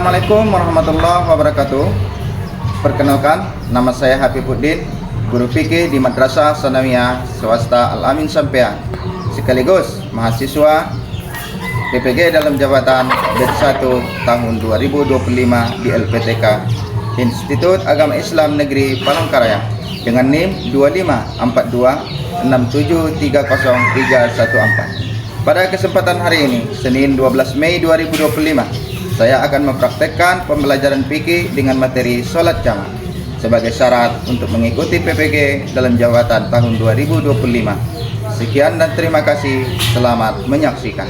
Assalamualaikum warahmatullahi wabarakatuh. Perkenalkan, nama saya Hafifuddin, guru fikih di Madrasah Sanawiyah Swasta Al-Amin Sampean, sekaligus mahasiswa PPG dalam jabatan D1 tahun 2025 di LPTK Institut Agama Islam Negeri Palangkaraya dengan NIM 254267303114. Pada kesempatan hari ini, Senin 12 Mei 2025, saya akan mempraktekkan pembelajaran fikih dengan materi sholat jamaah sebagai syarat untuk mengikuti PPG dalam jabatan tahun 2025. Sekian dan terima kasih. Selamat menyaksikan.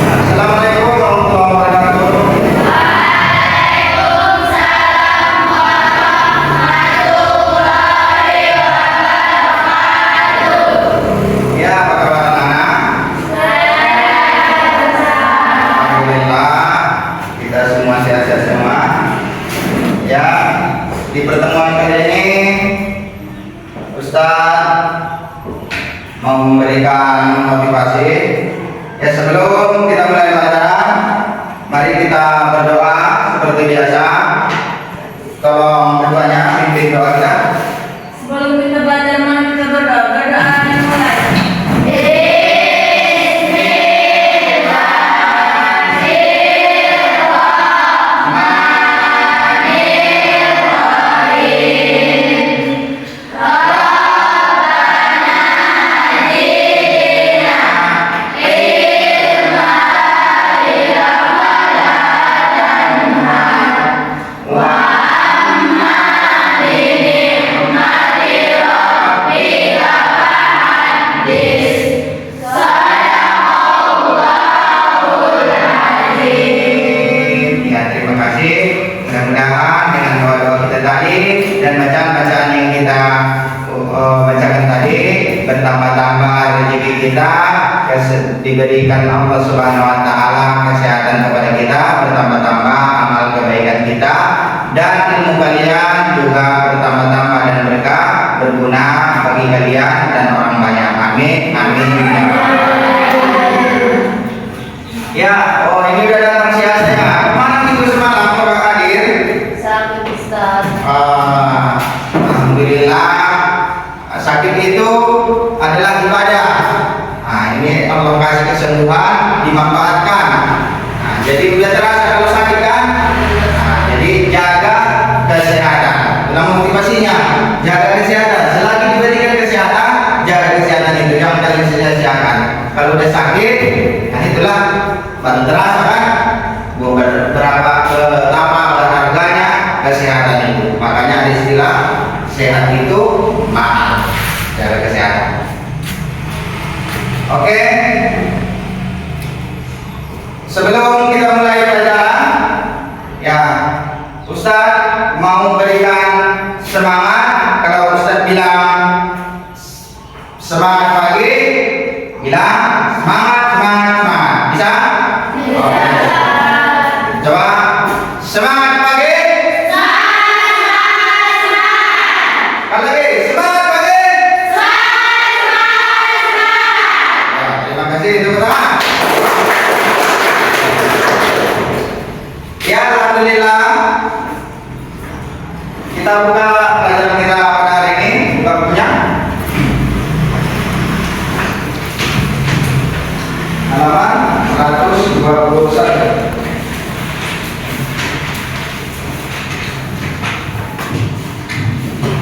Assalamualaikum warahmatullahi wabarakatuh. Ya, apa kabar anak-anak? Kita semua sehat-sehat semua. Ya, di pertemuan kali ini Ustaz mau memberikan motivasi. Ya, sebelum kita mulai pelajaran, mari kita berdoa seperti biasa. Tolong keduanya pimpin doa kita. Sebelum kita belajar, mari kita berdoa. Berdoa yang mulai. Mudah-mudahan dengan doa-doa kita tadi dan bacaan-bacaan yang kita bacakan tadi, bertambah-tambah rezeki kita, diberikan Allah Subhanahu wa taala kesehatan kepada kita, bertambah-tambah amal kebaikan kita, dan ilmu kalian juga bertambah-tambah dan berkah, berguna bagi kalian dan orang banyak. Amin. Amin. Ya, oh ini udah datang siasatnya. Kemana minggu semalam Bapak hadir? Sakit, Ustaz. Alhamdulillah, sakit itu adalah ibadah. Nah, ini Allah kasih kesembuhan, dimanfaatkan. Nah, jadi udah terasa kalau sakit kan? Nah, jadi jaga kesehatan. Dalam motivasinya, jaga kesehatan. Selagi diberikan kesehatan, jaga kesehatan itu, jangan kalian sia-siakan. Kalau udah sakit, nah itulah baru terasa kan? Berapa betapa berharganya kesehatan itu. Makanya ada istilah sehat itu mahal. Jaga kesehatan. Oke. Sebelum kita mulai pelajaran, ya Ustaz mau berikan semangat. Kalau Ustaz bilang semangat pagi, bilang semangat, semangat, semangat. Bisa? Oke. Coba semangat pagi. Sekali lagi, semangat pagi. Ya, terima kasih teman-teman. Ya, alhamdulillah. Kita buka pelajaran kita pada hari ini. Buka bukunya. Halaman 121.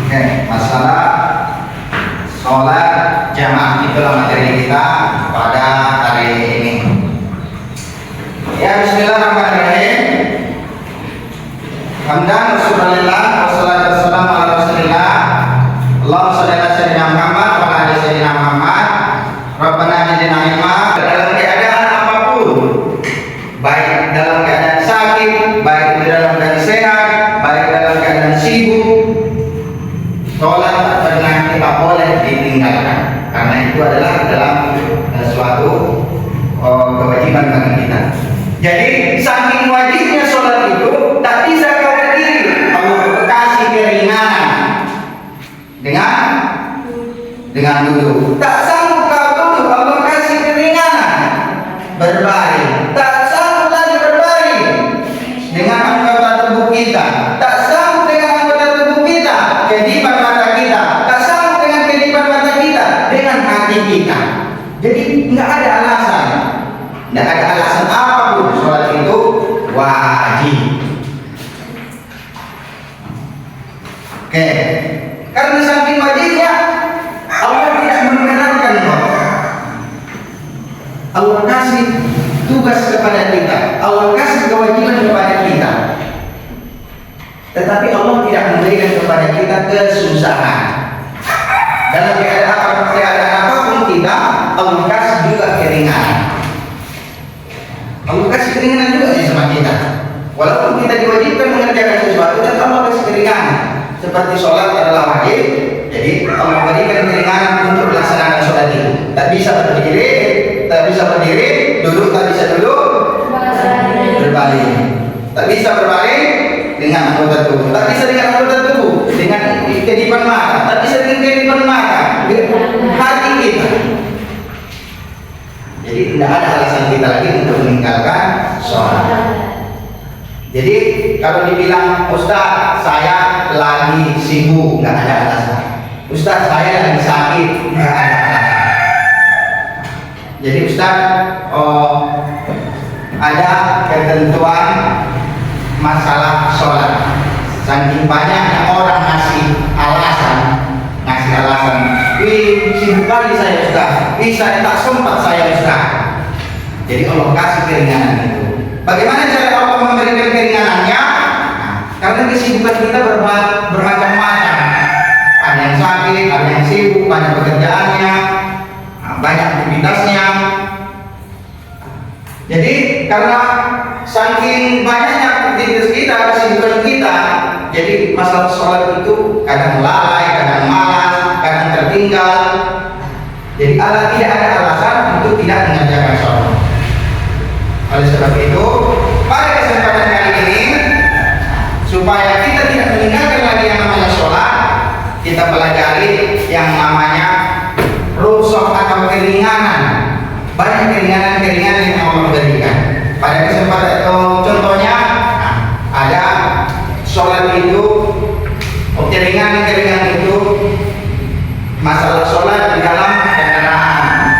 Oke, masalah sholat jamaah, itulah materi kita pada hari ini. Ya, bismillahirrahmanirrahim. Hamdan rasulillah wassalatu wassalamu ala rasulillah. Allahumma shalli ala sayyidina Muhammad wa ala ali sayyidina Muhammad. Rabbana zidna ilma. Dalam keadaan apapun, baik dalam keadaan sakit, baik dalam keadaan sehat, baik dalam keadaan sibuk, sholat tak pernah kita boleh ditinggalkan, karena itu adalah dalam suatu kewajiban bagi kita. Jadi saking wajibnya sholat itu tak bisa kau berdiri. Allah kasih keringanan dengan duduk. Tak sanggup kau duduk, Allah kasih keringanan berbaring. Tak sanggup lagi Jadi nggak ada alasan, apapun sholat itu wajib. Oke, karena saking wajibnya Allah tidak membenarkan kok. Allah kasih tugas kepada kita, Allah kasih kewajiban kepada kita, tetapi Allah tidak memberikan kepada kita kesusahan. Dalam keadaan apapun kita, Allah kasih juga keringanan. Allah kasih keringanan juga sih sama kita. Walaupun kita diwajibkan mengerjakan sesuatu, dan Allah kasih keringanan. Seperti sholat adalah wajib, jadi Allah berikan keringanan untuk melaksanakan sholat itu. Tak bisa berdiri, duduk tak bisa duduk, berbalik. Tak bisa berbalik dengan anggota tubuh. Tak bisa dengan anggota tubuh, dengan kedipan mata. Tak bisa dengan kedipan mata, hati kita. Jadi tidak ada alasan kita lagi untuk meninggalkan sholat. Jadi kalau dibilang Ustaz saya lagi sibuk, nggak ada alasan. Ustaz saya lagi sakit, nggak ada alasan. Jadi Ustaz ada ketentuan masalah sholat. Saking banyaknya orang ngasih alasan. Wih, sibuk kali saya Ustaz. Saya tak sempat saya Ustaz. Jadi Allah kasih keringanan itu. Bagaimana cara Allah memberikan keringanannya? Karena kesibukan kita bermacam-macam. Ada yang sakit, ada yang sibuk, banyak pekerjaannya, banyak aktivitasnya. Jadi karena saking banyaknya aktivitas kita, kesibukan kita, jadi masalah sholat itu kadang lalai, kadang malas, kadang tertinggal. Jadi Allah tidak ada alasan untuk tidak mengerjakan sholat. Oleh sebab itu, pada kesempatan kali ini, supaya kita tidak meninggalkan lagi yang namanya sholat, kita pelajari yang namanya rukhsah atau keringanan. Banyak keringanan yang Allah berikan. Pada kesempatan itu, contohnya ada sholat itu, keringanan itu masalah sholat di dalam kendaraan.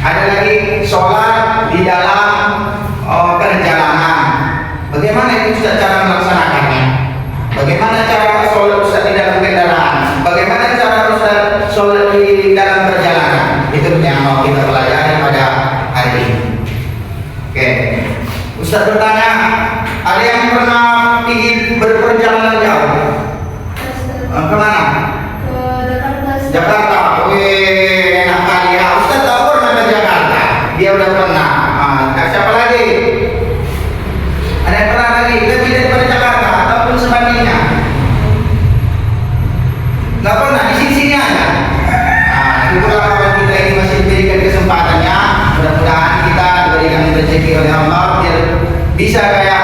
Ada lagi sholat di dalam perjalanan. Bagaimana itu Ustaz cara melaksanakannya? Bagaimana cara sholat Ustaz di dalam kendaraan? Bagaimana cara Ustaz sholat di dalam perjalanan? Itu yang mau kita pelajari pada hari ini. Oke, Ustaz bertanya, ada yang pernah ingin berperjalanan jauh? Kemana? Ke Jakarta. Wih, enak kali ya. Ustaz tak pernah ke Jakarta. Dia udah pernah. Siapa lagi? Ada yang pernah lagi lebih daripada Jakarta ataupun sebandingnya? Nggak pernah, di sini aja. Itulah kawan kita ini masih diberikan kesempatannya. Mudah-mudahan kita diberikan rezeki oleh Allah biar bisa kayak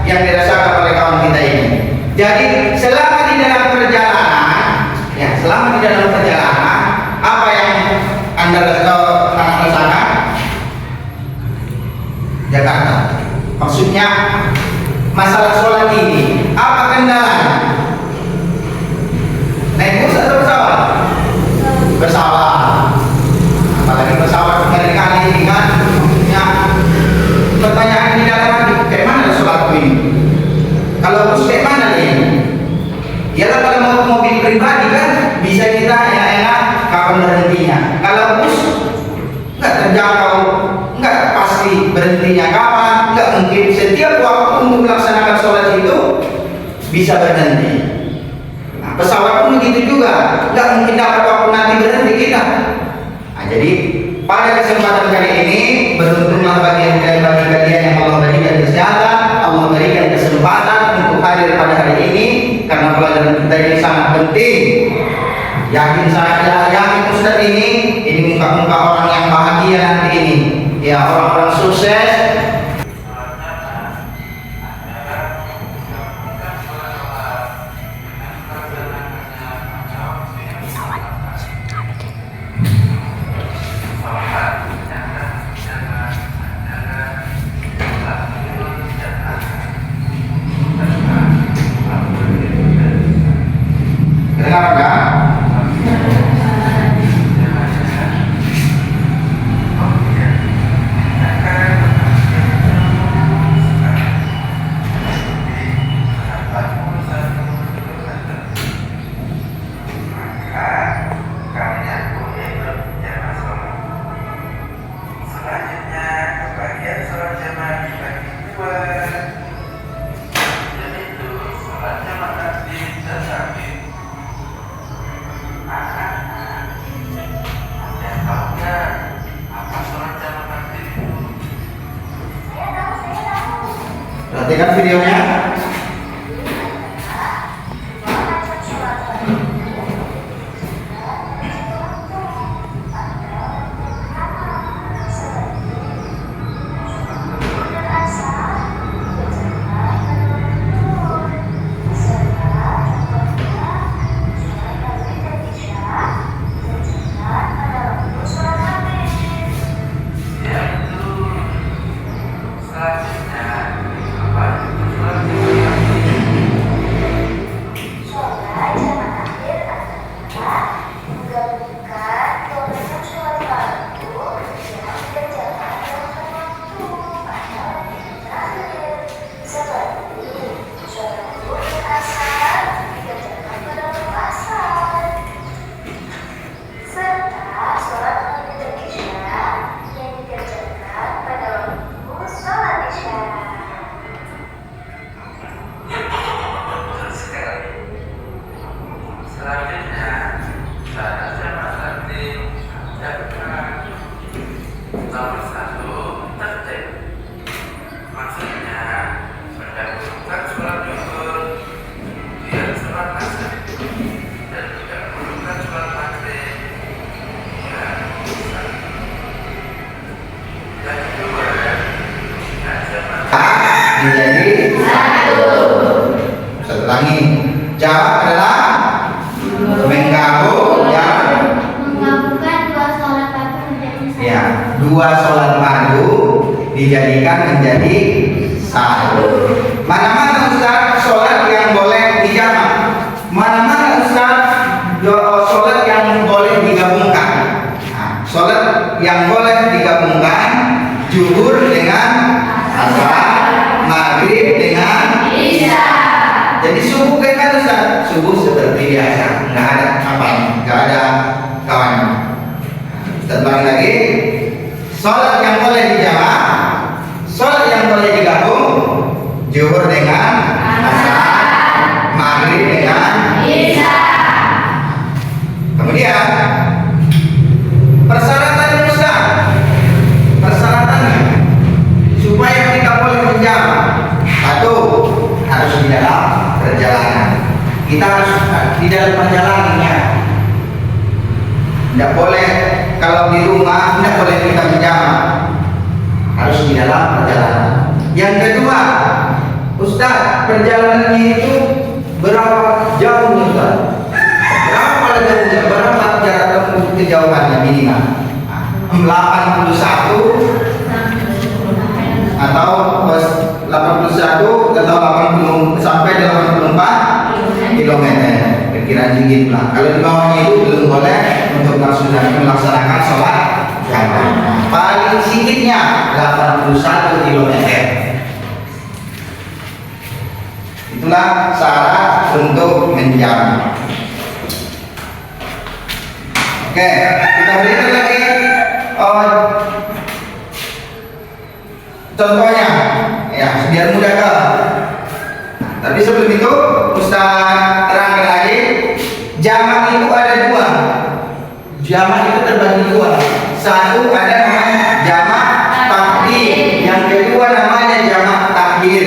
yang dirasakan oleh kawan kita ini. Jadi selama di dalam perjalanan, apa yang Anda rasakan? Jakarta. Maksudnya masalah sholat ini apa kendalanya? Naik bus atau pesawat? Pesawat. Apalagi pesawat kali ini kan, maksudnya pertanyaan di dalam hati, kayak mana sholatku ini? Kalau bus kayak mana ini? Yalah kalau mau mobil pribadi kan bisa kita enak-enak kapan berhentinya. Kalau bus nggak terjangkau, nggak pasti berhentinya kapan, nggak mungkin setiap waktu untuk melaksanakan sholat itu bisa berhenti. Nah, pesawat pun begitu juga, nggak mungkin dapat waktu nanti berhenti kita. Nah, jadi pada kesempatan kali ini beruntunglah bagi kalian yang Allah berikan kesehatan, Allah berikan kesempatan untuk hadir pada hari ini karena pelajaran kita ini sangat penting. Yakin Ustaz ini muka-muka orang yang bahagia nanti ini, ya orang-orang sukses. Dengar enggak? sholat jamaah dibagi dua, yaitu sholat jamaah takdim dan takbir. Anak-anak, ada yang tahu nggak apa sholat jamaah takdim itu? Perhatikan videonya. Yaitu selanjutnya apa itu sholat jamaah takdim? Sholat jamaah akhir adalah menggabungkan beberapa sholat fardu yang dikerjakan dalam waktu pada waktu terakhir, seperti sholat zuhur asar dikerjakan pada waktu asar, serta sholat maghrib dan isya yang dikerjakan pada waktu sholat isya. Betul sekali. Selanjutnya, sholat jamaah takdim adalah nomor satu tertib. Maksudnya mendahulukan sholat zuhur, kemudian sholat asar, dan mendahulukan sholat maghrib, kemudian isya. Yang kedua, sholat jamaah Menjadi satu. Saya ulangi. Jawab adalah menggabung Menggabungkan dua sholat fardu menjadi satu. ya, dua sholat fardu dijadikan menjadi satu. Mana-mana Ustaz sholat yang boleh dijamak? Mana-mana Ustaz sholat yang boleh digabungkan? Nah, sholat yang boleh digabungkan zuhur dengan asar, maghrib dengan isya. Jadi subuh kan Ustaz? Subuh seperti biasa, nggak ada apa, nggak ada kawannya. Ustaz ulangi lagi. Sholat yang boleh dijamak, sholat yang boleh digabung, zuhur dengan asar, maghrib dengan isya. Kemudian persyaratan Ustaz, persyaratannya supaya kita boleh menjamak. Satu, harus di dalam perjalanan. Kita harus di dalam perjalanannya. Tidak boleh kalau di rumah, tidak boleh kita menjamak. Harus di dalam perjalanan. Yang kedua, Ustaz, perjalanannya itu berapa jauh Ustaz? Berapa jauhnya? Berapa jarak tempuh kejauhannya minimal? 81 atau 81 atau 80 sampai 84 km. Perkiraan dingin lah. Kalau di bawahnya itu belum boleh untuk melaksanakan sholat jamaah. Paling sedikitnya 81 km. Itulah syarat untuk menjamak. Oke, kita berikan lagi contohnya, ya biar mudah ke. Tapi sebelum itu Ustaz terangkan lagi, jamak itu ada dua. Jamak itu terbagi dua. Satu ada namanya jamak takdim, yang kedua namanya jamak takhir.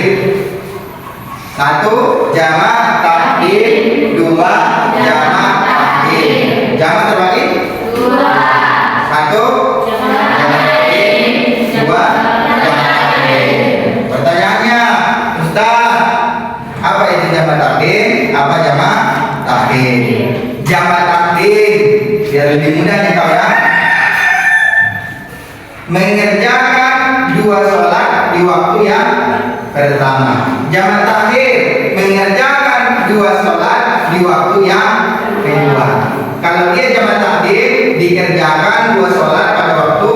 Satu jamak takdim, dua jamak takhir. Jamak terbagi dua. Satu jamak takdim, dua jamak takhir. Pertanyaannya, Ustaz, apa itu jamak takdim? Apa jamak takhir? Jamak takdim biar lebih mudah nih kau ya. Mengerjakan dua sholat di waktu yang pertama. Jamak takhir mengerjakan dua sholat di waktu yang kedua. Kalau dia jamak takdim dikerjakan dua sholat pada waktu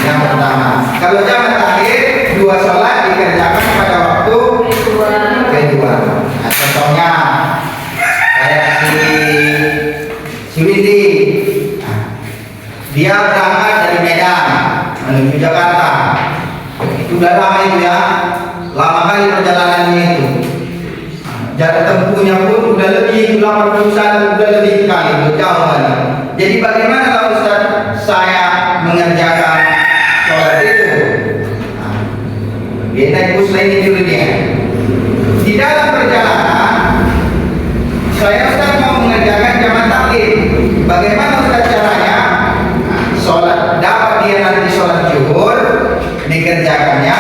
yang pertama. Kalau jamak takhir dua sholat dikerjakan pada waktu kedua. Nah, contohnya kayak si Windy. Nah, dia berangkat dari Medan menuju Jakarta. Itu Sudah lama itu ya, lama kali perjalanannya itu. Jarak tempuhnya pun udah lebih 81, udah lebih kali, udah jauh kali. Jadi bagaimana kalau Ustaz saya mengerjakan sholat itu? Dia naik bus lain itu dia. Di dalam perjalanan, saya Ustaz mau mengerjakan jamaah taklim. Bagaimana Ustaz caranya? Sholat dapat dia nanti sholat zuhur, dikerjakannya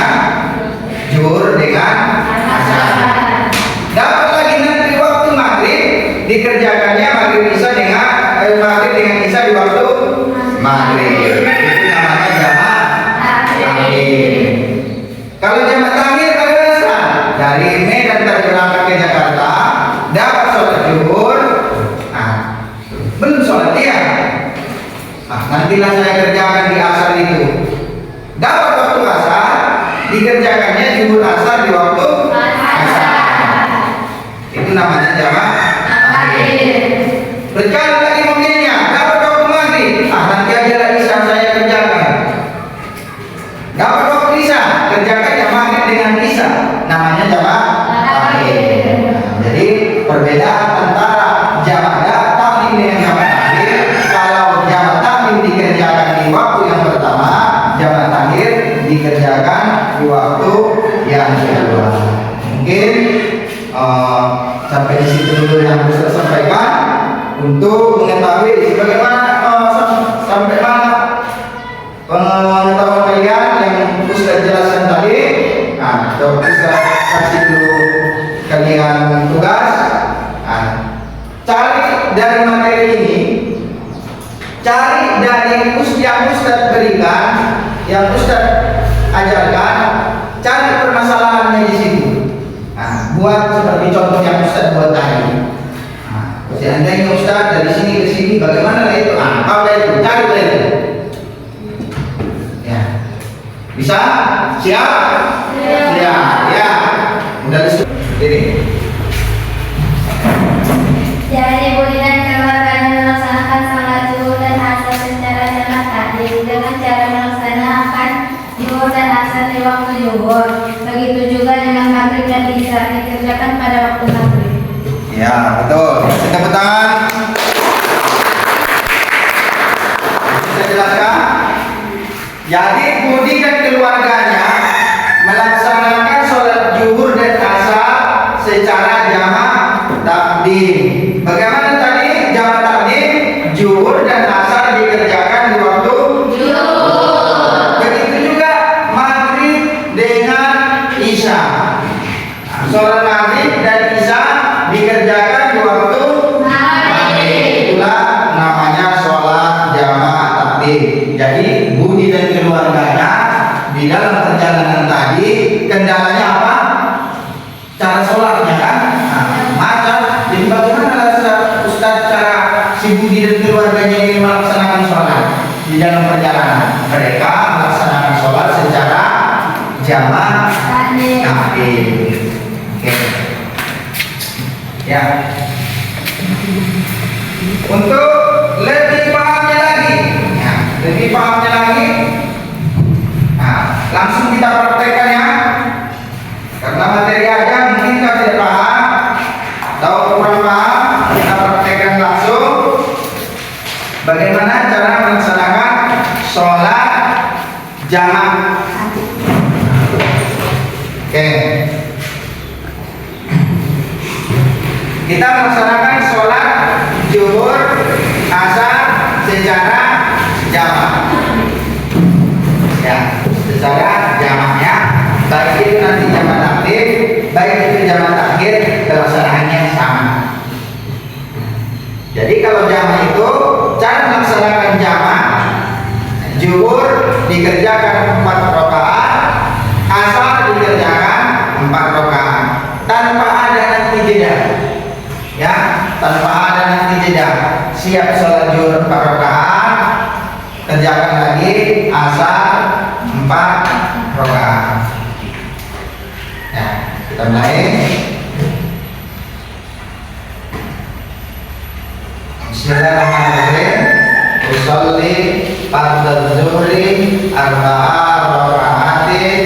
zuhur dengan asar. Dapat lagi nanti waktu maghrib, dikerjakannya maghrib isya dengan maghrib dengan isya di waktu maghrib. Itu namanya jamaah taklim. Kalau jamaah taklim bagaimana? Dari Medan berangkat ke Jakarta, dapat sholat zuhur, belum sholat dia. Nantilah saya kerjakan di asar itu. Dapat waktu asar, dikerjakannya zuhur asar di waktu asar. Itu namanya jamaah taklim. Berjalan lagi mobilnya, dapat waktu maghrib. Nanti aja lah isya saya kerjakan. Dapat waktu isya, kerjakan jamaah maghrib dengan isya. Namanya jamaah taklim. Jadi perbedaan antara jamaah taklim dengan jamaah taklim. Kalau jamaah taklim dikerjakan di waktu yang pertama, jamaah taklim dikerjakan di waktu yang kedua. Mungkin sampai di situ dulu yang bisa sampaikan untuk mengetahui bagaimana sampai mana pengetahuan kalian yang Ustaz jelaskan tadi. Ustaz kasih dulu kalian tugas. Cari dari materi ini, cari dari yang Ustaz berikan, yang Ustaz ajarkan, cari permasalahannya di situ. Buat seperti contoh yang Ustaz buat tadi. Seandainya Ustaz dari sini ke sini, bagaimana itu? Apa itu? Cari itu. Ya, bisa? Siap? Siap. Ya, udah disuruh. Ini. Jadi Budi dan keluarganya melaksanakan sholat zuhur dan asar secara jamaah taklim dengan cara melaksanakan zuhur dan asar di waktu zuhur. Begitu juga dengan maghrib dan isya dikerjakan pada waktu maghrib. Ya, betul. Kita tepuk tangan. Bisa jelaskan? Jadi Budi dan keluarganya melaksanakan sholat zuhur dan asar secara jamaah taklim. Bagaimana tadi jamaah taklim? Zuhur dan asar dikerjakan di waktu zuhur. Begitu juga maghrib dengan isya. Sholat maghrib dan isya dikerjakan di waktu maghrib. Itulah namanya sholat jamaah taklim. Jadi Budi dan keluarganya di dalam perjalanan tadi kendalanya apa? Cara sholatnya kan? Macam. Jadi bagaimana Ustaz cara si Budi dan keluarganya ini melaksanakan sholat di dalam perjalanan? Mereka melaksanakan sholat secara jamaah taklim. Oke. Ya. Untuk lebih pahamnya lagi, langsung kita praktekkan ya. Karena materi aja mungkin kita tidak paham atau kurang paham, kita praktekkan langsung. Bagaimana cara melaksanakan sholat jamaah? Oke. Kita melaksanakan sholat zuhur asar secara jamaah. Ya, secara jamaahnya, baik itu nanti jamaah taklim, baik itu jamaah takhir, pelaksanaannya sama. Jadi kalau jamaah itu cara melaksanakan jamaah, zuhur dikerjakan 4 rakaat, asar dikerjakan 4 rakaat, tanpa ada nanti jeda. Ya, tanpa ada nanti jeda. Siap sholat zuhur 4 rakaat, kerjakan lagi asar 4 rakaat. Ya, kita mulai. Bismillahirrahmanirrahim. Usolli fardhu zuhri arba'a raka'atin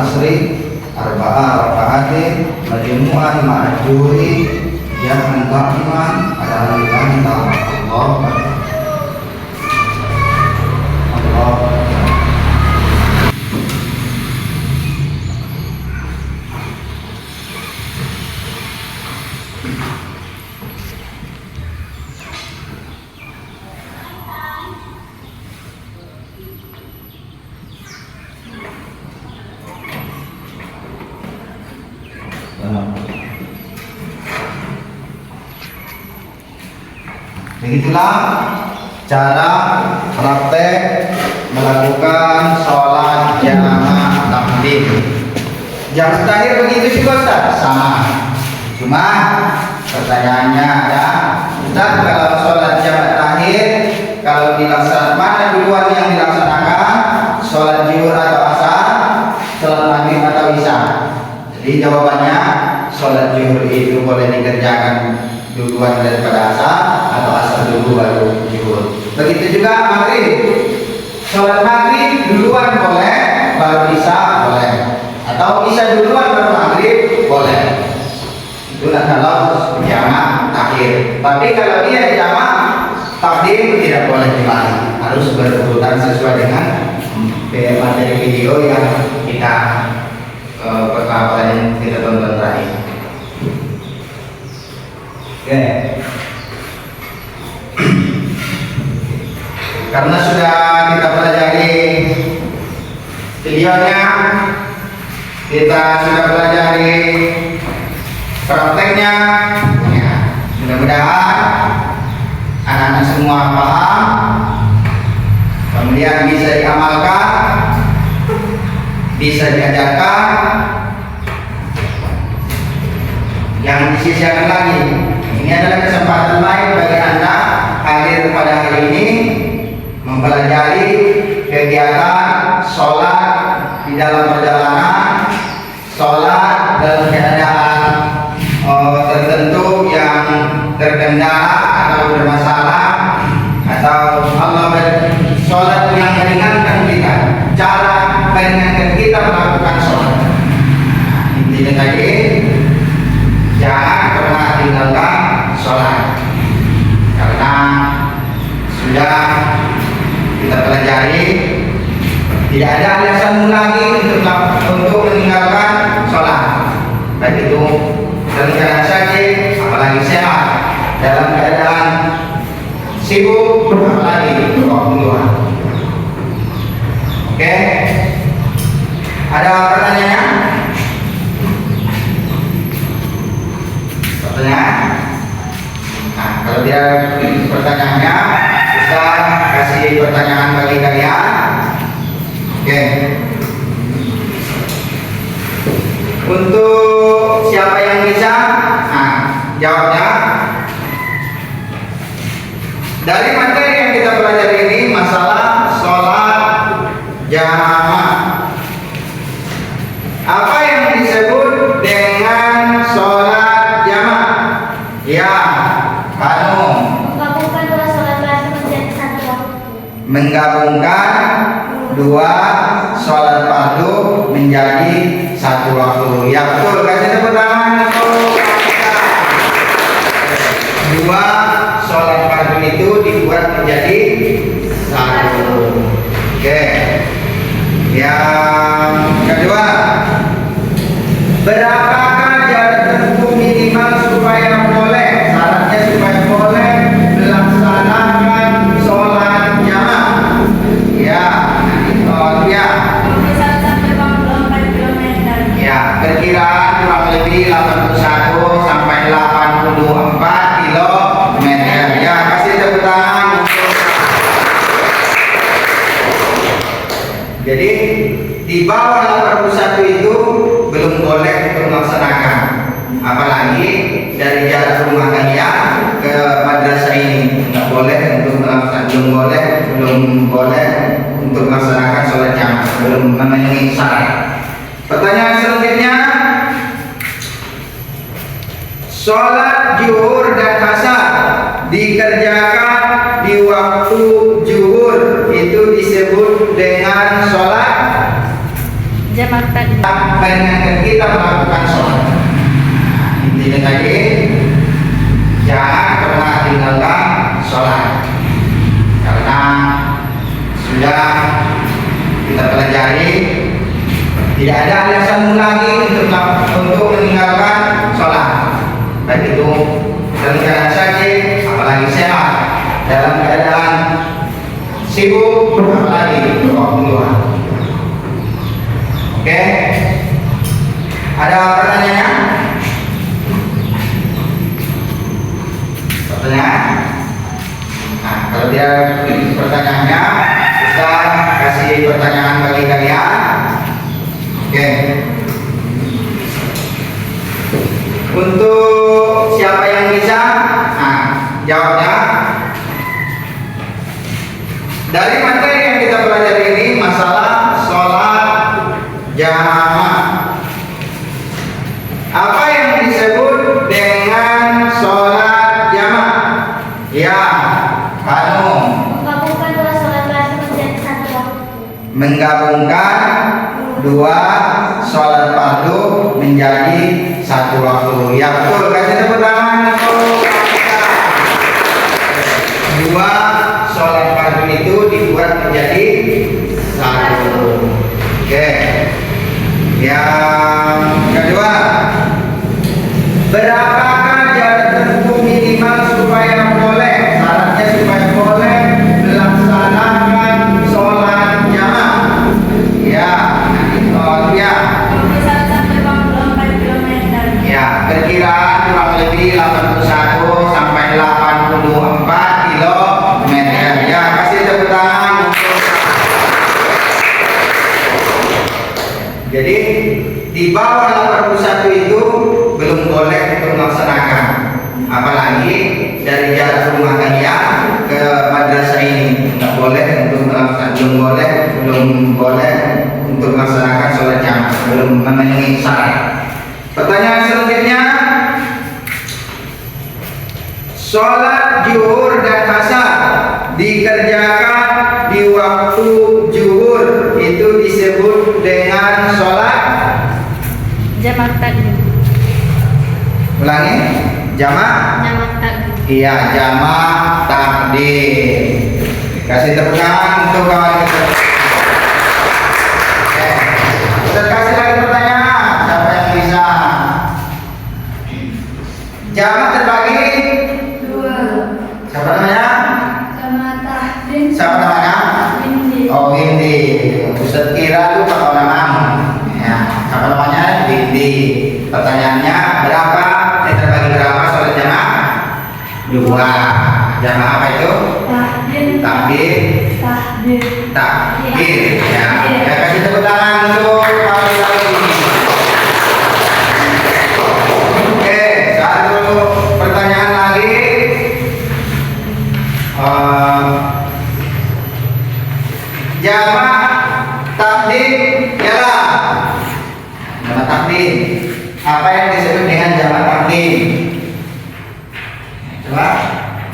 asri arba'a raka'atin majmu'an ma'juri yang qa'iman adalah Allah Allah. Begitulah cara praktek melakukan sholat jamaah takdim. Jam terakhir begitu juga Ustaz? Sama. Cuma pertanyaannya ada, Ustaz, kalau sholat jamaah terakhir kalau dilaksanakan mana duluan yang dilaksanakan? Sholat zuhur atau asar? Sholat maghrib atau isya? Jadi jawabannya sholat zuhur itu boleh dikerjakan duluan daripada asar atau asar dulu baru zuhur. Begitu juga maghrib. Sholat maghrib duluan boleh, baru isya boleh. Atau isya duluan baru maghrib boleh. Itulah kalau jamaah takhir. Tapi kalau dia jamaah takdim tidak boleh dibalik. Harus berurutan sesuai dengan materi video yang kita pertama yang kita tonton terakhir. Oke. Karena sudah kita pelajari videonya, kita sudah pelajari prakteknya, ya, mudah-mudahan anak-anak semua paham, kemudian bisa diamalkan, bisa diajarkan. Yang disisikan lagi, ini adalah kesempatan baik bagi Anda hadir pada hari ini mempelajari kegiatan sholat di dalam perjalanan, sholat dalam keadaan tertentu yang terkendala atau bermasalah, atau Allah sholat yang meringankan kita, cara meringankan kita melakukan sholat. Intinya tadi, jangan pernah tinggalkan sholat, karena sudah kita pelajari tidak ada alasan lagi untuk meninggalkan sholat, baik itu dalam keadaan sakit, apalagi sehat, dalam keadaan sibuk, apalagi waktu luang. Oke, ada pertanyaannya? Pertanyaan? Nah, kalau tidak pertanyaannya, kita kasih pertanyaan bagi kalian. Oke. Untuk siapa yang bisa, nah, jawabnya dari materi yang kita pelajari ini, masalah sholat jamaah. Apa yang disebut dengan sholat jamaah? Ya, kamu Menggabungkan dua sholat fardu menjadi satu waktu. menggabungkan dua sholat fardu menjadi satu waktu. Ya betul, kasih tepuk tangan. Dua sholat fardu itu dibuat menjadi satu. Oke. Yang kedua, berapakah jarak tempuh minimal supaya boleh, syaratnya supaya boleh melaksanakan sholat jamaah? Ya, ya. 21 sampai 24 km. Ya, perkiraan kurang lebih 81 sampai 84 kilometer. Ya, kasih tepuk tangan. Jadi di bawah 81 itu belum boleh untuk melaksanakan. Apalagi dari jarak rumah kalian ke madrasah ini nggak boleh untuk melaksanakan, belum boleh untuk melaksanakan sholat jamaah, belum memenuhi syarat. Pertanyaan selanjutnya, sholat zuhur dan asar dikerjakan di waktu zuhur itu disebut dengan sholat Jamak takdim. meringankan kita melakukan sholat. Intinya tadi, jangan pernah tinggalkan sholat, karena sudah kita pelajari tidak ada alasan lagi untuk meninggalkan sholat, baik itu dalam keadaan sakit, apalagi sehat, dalam keadaan sibuk, apalagi waktu luar. Oke, ada pertanyaannya? Pertanyaan? Nah, kalau dia pertanyaannya, kita kasih pertanyaan bagi kalian. Oke. Untuk siapa yang bisa, nah, jawabnya. Dari materi yang kita pelajari ini, masalah sholat jamaah. Apa yang disebut dengan sholat jamaah? Ya, Hanum. Menggabungkan dua sholat fardu menjadi satu waktu. Menggabungkan dua sholat fardu menjadi satu waktu. Ya betul, kasih tepuk tangan. Dua sholat fardu itu dibuat menjadi satu. Oke. Yang kedua, berapakah jarak tempuh minimal supaya boleh, syaratnya supaya boleh melaksanakan sholat jamaah? Ya, ya. 21 sampai 24 km. Ya, perkiraan kurang lebih 81 sampai 84 kilometer. Ya, kasih tepuk tangan. Jadi di bawah 81 itu belum boleh untuk melaksanakan. Apalagi dari jarak rumah kalian ke madrasah ini nggak boleh untuk melaksanakan, belum boleh untuk melaksanakan sholat jamaah, belum memenuhi syarat. Pertanyaan selanjutnya, sholat zuhur dan asar dikerjakan di waktu zuhur itu disebut dengan sholat. Jamak takdim. Ulangi, jamak. Jamak takdim. Iya, jamak takdim. Kasih tepuk tangan untuk kawan kita. Oke. Kita kasih lagi pertanyaan. Siapa yang bisa? Jamak terbagi. Siapa namanya? Jamak takdim. Siapa namanya? Oh, Windy. Ustaz kira tuh kalau namamu. Ya, siapa namanya? Windy. Pertanyaannya berapa? Terbagi berapa sholat jamaah? Dua. Jamaah apa itu? Takbir. Takbir. Ya. Ya, kasih tepuk tangan untuk kawan lagi. Oke, satu pertanyaan lagi. Jamak takdim ialah jamak takdim. Apa yang disebut dengan jamak takdim? Coba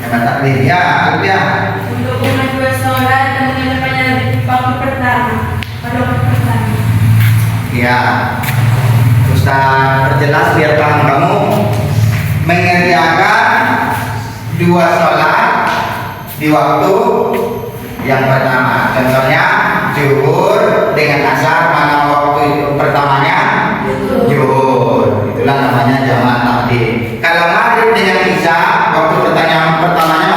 jamak takdim. Ya, ya. Untuk umat dua sholat dan menghidupkannya waktu pertama. Pada waktu pertama. Ya, Ustaz perjelas biar paham kamu. Mengerjakan dua sholat di waktu yang pertama. Contohnya zuhur dengan asar, mana waktu pertamanya? Zuhur. Itulah namanya jamak takdim. Kalau maghrib dengan isya, waktu pertamanya mana?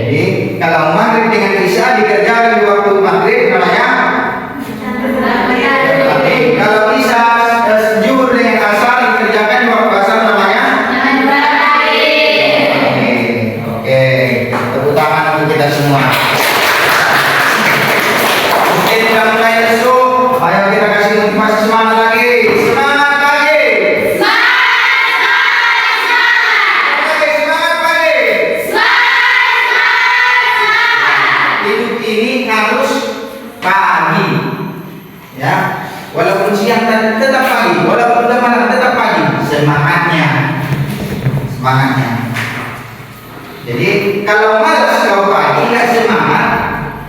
Jadi kalau maghrib dengan isya dikerjakan di waktu maghrib namanya takdim. Kalau isya zuhur dengan asar dikerjakan di waktu asar namanya takdim. Oke, tepuk tangan untuk kita semua. Mungkin sudah mulai lesu, ayo kita kasih motivasi semangat lagi. Semangat lagi. Oke, semangat lagi. Hidup ini harus pagi, ya. Walaupun siang tetap pagi, walaupun udah malam tetap pagi. Semangatnya. Jadi kalau malas kau pagi nggak semangat,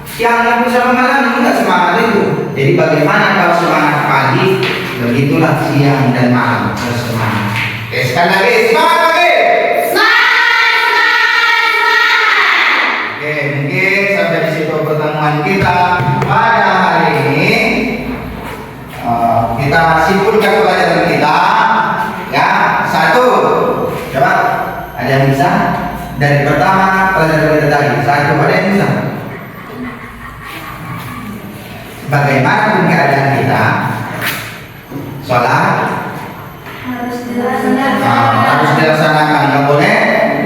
siang pun sama malam nggak semangat itu. Jadi bagaimana kalau semangat pagi, begitulah siang dan malam bersemangat. Oke, sekali lagi semangat pagi. Oke, mungkin sampai di situ pertemuan kita pada hari ini. Kita simpulkan pelajaran kita. Ya, satu. Coba, ada yang bisa? Dari pertama pelajaran kita tadi, satu, ada yang bisa? Bagaimanapun keadaan kita, sholat Harus dilaksanakan. harus dilaksanakan, nggak boleh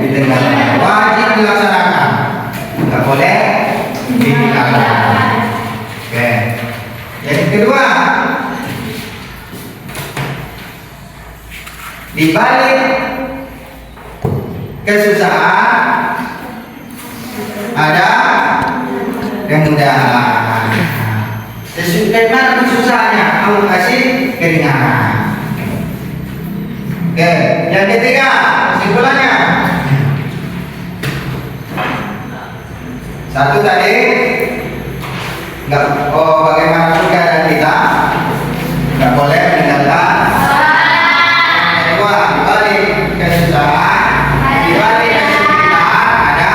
ditinggalkan. Wajib dilaksanakan, nggak boleh ditinggalkan. Oke. Yang kedua, di balik kesusahan ada kemudahan. Bagaimana susahnya, Allah kasih keringanan. Oke, yang ketiga, kesimpulannya. Satu tadi, bagaimana keadaan kita, nggak boleh meninggalkan. Yang kedua, di balik kesusahan, di balik kesulitan ada.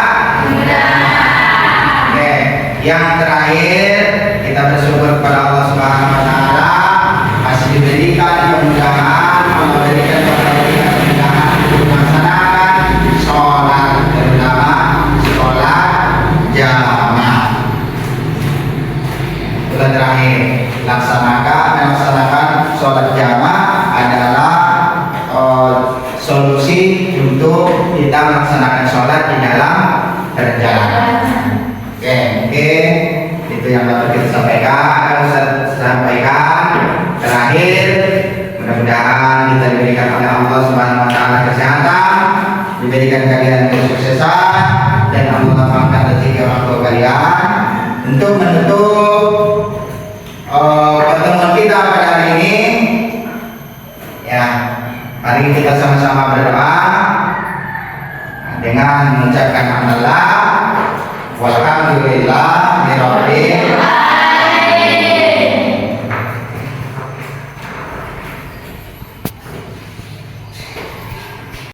Oke, yang terakhir, kita bersyukur kepada Allah Subhanahu wa taala masih diberikan kemudahan, Allah berikan kemudahan untuk melaksanakan sholat, terutama sholat jamaah. Itu terakhir, melaksanakan sholat jamaah adalah solusi untuk kita melaksanakan sholat di dalam perjalanan. Oke, mungkin itu yang dapat kita sampaikan. Terakhir, mudah-mudahan kita diberikan oleh Allah Subhanahu wa taala kesehatan, diberikan kalian kesuksesan, dan Allah lapangkan rezeki orang tua kalian. Untuk menutup pertemuan kita pada hari ini, ya, mari kita sama-sama berdoa dengan mengucapkan hamdalah.